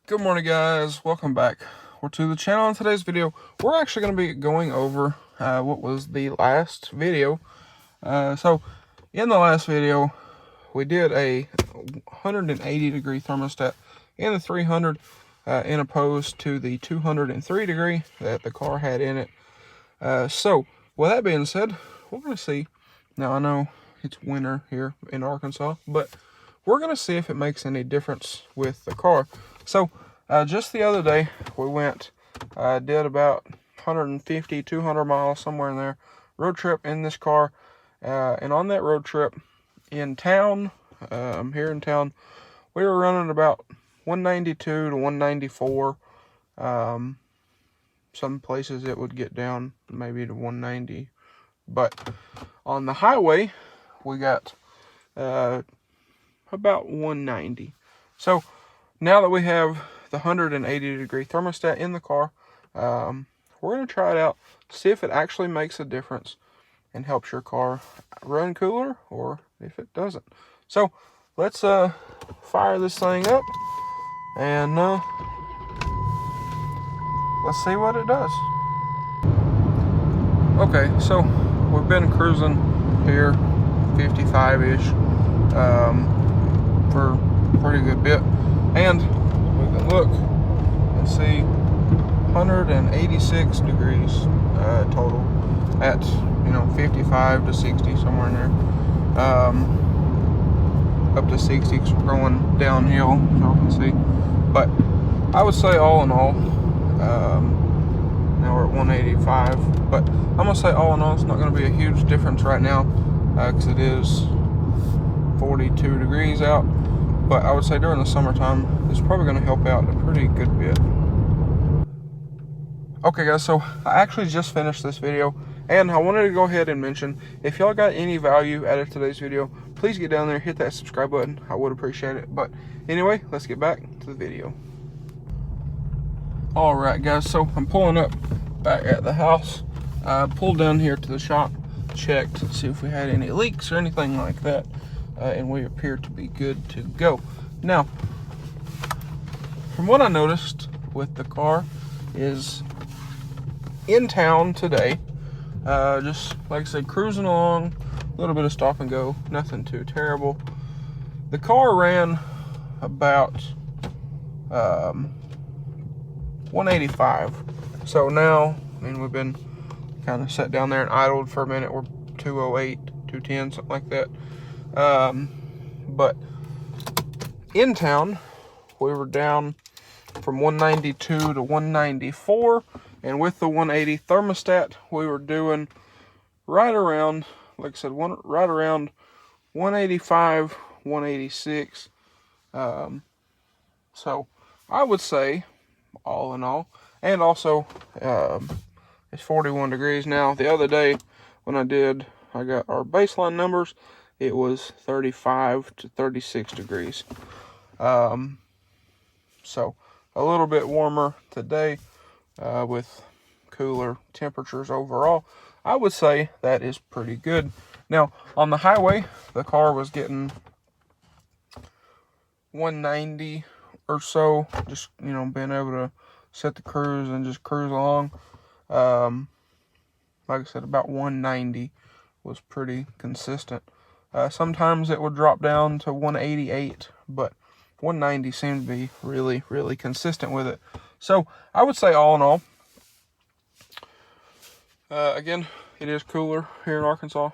Good morning, guys. Welcome back to the channel. In today's video, we're actually going to be going over what was the last video. So in the last video, we did a 180 degree thermostat in the 300 in opposed to the 203 degree that the car had in it. So with that being said, we're going to see. Now I know it's winter here in Arkansas, but we're going to see if it makes any difference with the car. So just the other day, we went, did about 150, 200 miles, somewhere in there, road trip in this car. And on that road trip in town, here in town, we were running about 192 to 194. Some places it would get down maybe to 190. But on the highway, we got about 190. So now that we have the 180 degree thermostat in the car, we're going to try it out, see if it actually makes a difference and helps your car run cooler or if it doesn't. So let's fire this thing up and let's see what it does. Okay, so we've been cruising here 55-ish for a pretty good bit, and we can look and see 186 degrees total at 55 to 60, somewhere in there, up to 60 because we're going downhill, as y'all can see. But I would say all in all, now we're at 185, but I'm gonna say all in all it's not going to be a huge difference right now because it is 42 degrees out. But I would say during the summertime, it's probably going to help out a pretty good bit. Okay, guys, so I actually just finished this video, and I wanted to go ahead and mention, if y'all got any value out of today's video, please get down there, hit that subscribe button. I would appreciate it. But anyway, let's get back to the video. All right, guys, so I'm pulling up back at the house. I pulled down here to the shop, checked to see if we had any leaks or anything like that. And we appear to be good to go. Now, from what I noticed with the car is in town today, just like I said, cruising along, a little bit of stop and go, nothing too terrible. The car ran about 185. So now, I mean, we've been kind of sat down there and idled for a minute. We're 208, 210, something like that. But in town, we were down from 192 to 194, and with the 180 thermostat, we were doing right around, like I said, right around 185, 186. So I would say, all in all, and also, it's 41 degrees now. The other day when I got our baseline numbers, it was 35 to 36 degrees. So a little bit warmer today with cooler temperatures overall. I would say that is pretty good. Now, on the highway, the car was getting 190 or so, just, being able to set the cruise and just cruise along. Like I said, about 190 was pretty consistent. Sometimes it would drop down to 188, but 190 seemed to be really, really consistent with it. So I would say all in all, again, it is cooler here in Arkansas,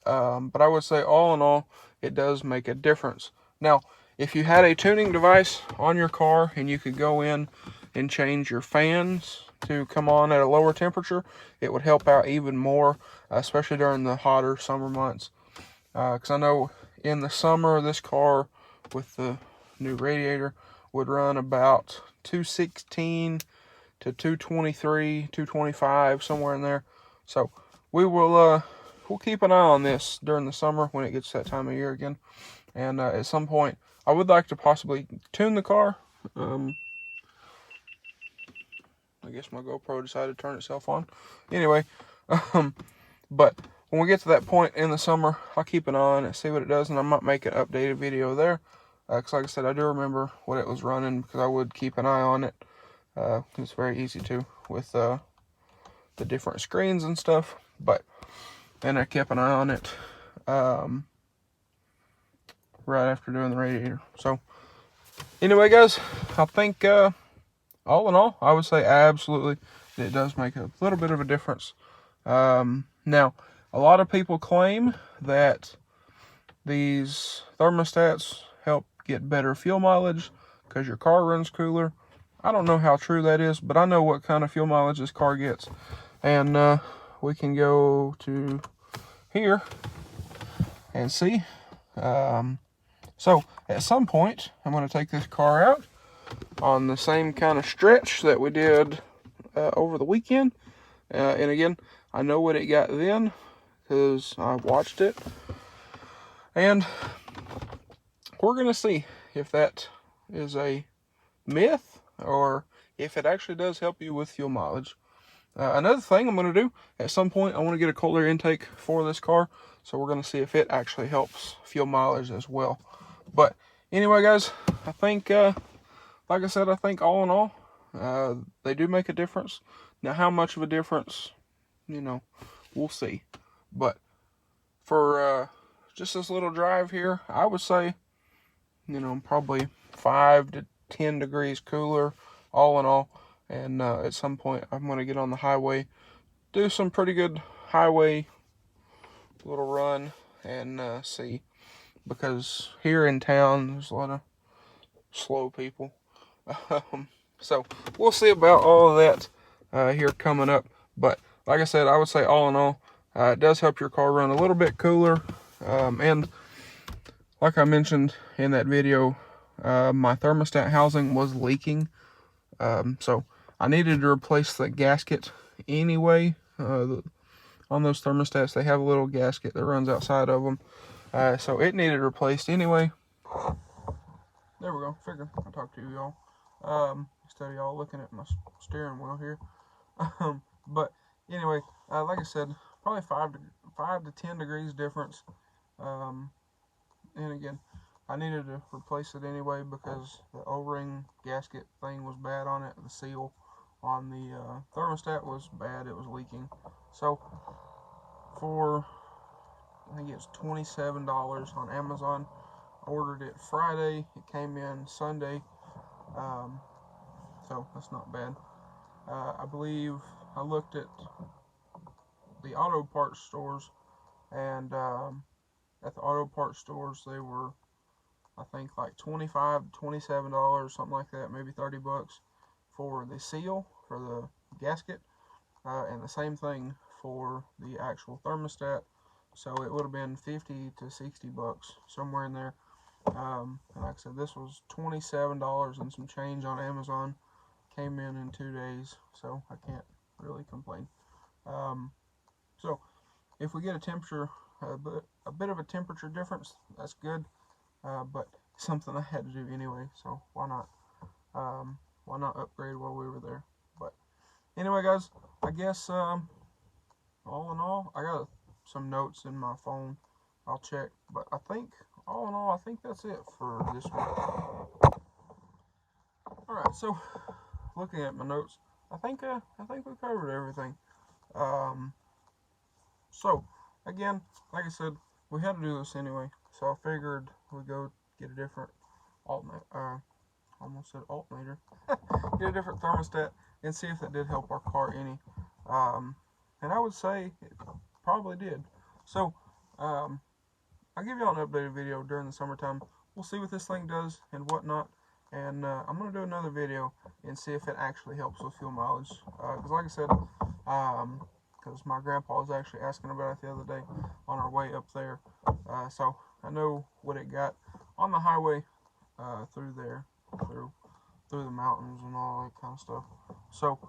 but I would say all in all, it does make a difference. Now, if you had a tuning device on your car and you could go in and change your fans to come on at a lower temperature, it would help out even more, especially during the hotter summer months. Because I know in the summer, this car with the new radiator would run about 216 to 223, 225, somewhere in there. So we'll keep an eye on this during the summer when it gets that time of year again. And at some point, I would like to possibly tune the car. I guess my GoPro decided to turn itself on. Anyway, but when we get to that point in the summer, I'll keep an eye on it, see what it does, and I might make an updated video there. Because like I said, I do remember what it was running because I would keep an eye on it. It's very easy to with the different screens and stuff. But then I kept an eye on it right after doing the radiator. So anyway, guys, I think all in all, I would say absolutely it does make a little bit of a difference. Now, a lot of people claim that these thermostats help get better fuel mileage because your car runs cooler. I don't know how true that is, but I know what kind of fuel mileage this car gets. And we can go to here and see. So at some point, I'm going to take this car out on the same kind of stretch that we did over the weekend. And again, I know what it got then because I watched it. And we're going to see if that is a myth or if it actually does help you with fuel mileage. Another thing I'm going to do, at some point I want to get a cold air intake for this car. So we're going to see if it actually helps fuel mileage as well. But anyway, guys, I think, like I said, I think all in all, they do make a difference. Now, how much of a difference, we'll see. But for just this little drive here, I would say, probably 5 to 10 degrees cooler, all in all. And at some point, I'm going to get on the highway, do some pretty good highway little run, and see. Because here in town, there's a lot of slow people. So we'll see about all of that here coming up. But like I said, I would say all in all, it does help your car run a little bit cooler. And like I mentioned in that video, my thermostat housing was leaking. So I needed to replace the gasket anyway. On those thermostats, they have a little gasket that runs outside of them. So it needed replaced anyway. There we go. Figured I'll talk to you all. Instead of y'all looking at my steering wheel here. But anyway, like I said, probably 5 to 10 degrees difference. And again, I needed to replace it anyway because the O-ring gasket thing was bad on it. The seal on the thermostat was bad. It was leaking. So for, I think it's $27 on Amazon. I ordered it Friday. It came in Sunday. So that's not bad. I believe I looked at the auto parts stores, and at the auto parts stores they were, I think, like $25 to $27, something like that, maybe 30 bucks for the seal for the gasket, and the same thing for the actual thermostat. So it would have been 50 to 60 bucks, somewhere in there. And like I said, this was $27 and some change on Amazon. Came in 2 days, so I can't really complain. So if we get a temperature, a bit of a temperature difference, that's good. But something I had to do anyway, so why not? Why not upgrade while we were there? But anyway, guys, I guess all in all, I got some notes in my phone. I'll check, but I think all in all, I think that's it for this one. All right, so looking at my notes, I think we covered everything. So again, like I said, we had to do this anyway, so I figured we'd go get a different almost said alternator, get a different thermostat and see if that did help our car any. And I would say it probably did. So I'll give y'all an updated video during the summertime. We'll see what this thing does and whatnot. And I'm going to do another video and see if it actually helps with fuel mileage. Because like I said, because my grandpa was actually asking about it the other day on our way up there. So I know what it got on the highway through there, through the mountains and all that kind of stuff. So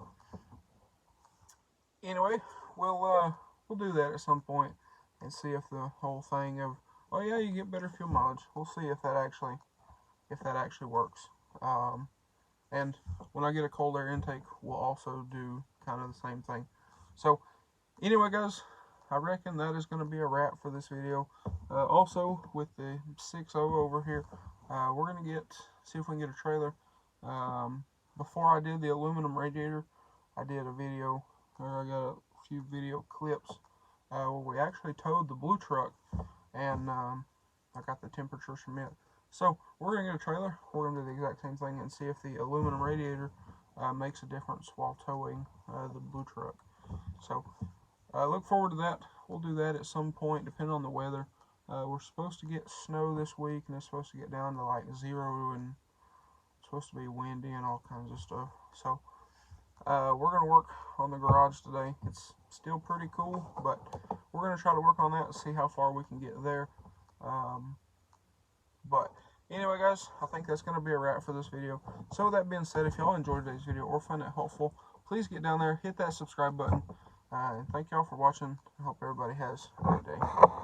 anyway, we'll do that at some point and see if the whole thing of, oh yeah, you get better fuel mileage. We'll see if that actually works. And when I get a cold air intake, we'll also do kind of the same thing. So anyway, guys, I reckon that is going to be a wrap for this video. Also, with the 6.0 over here, we're going to see if we can get a trailer. Before I did the aluminum radiator, I did a video, or I got a few video clips where we actually towed the blue truck, and I got the temperatures from it. So we're going to get a trailer. We're going to do the exact same thing and see if the aluminum radiator makes a difference while towing the blue truck. So look forward to that. We'll do that at some point, depending on the weather. We're supposed to get snow this week, and it's supposed to get down to like 0, and it's supposed to be windy and all kinds of stuff. So we're going to work on the garage today. It's still pretty cool, but we're going to try to work on that and see how far we can get there. But anyway, guys, I think that's going to be a wrap for this video. So with that being said, if y'all enjoyed today's video or find it helpful, please get down there, hit that subscribe button, and thank y'all for watching. I hope everybody has a great day.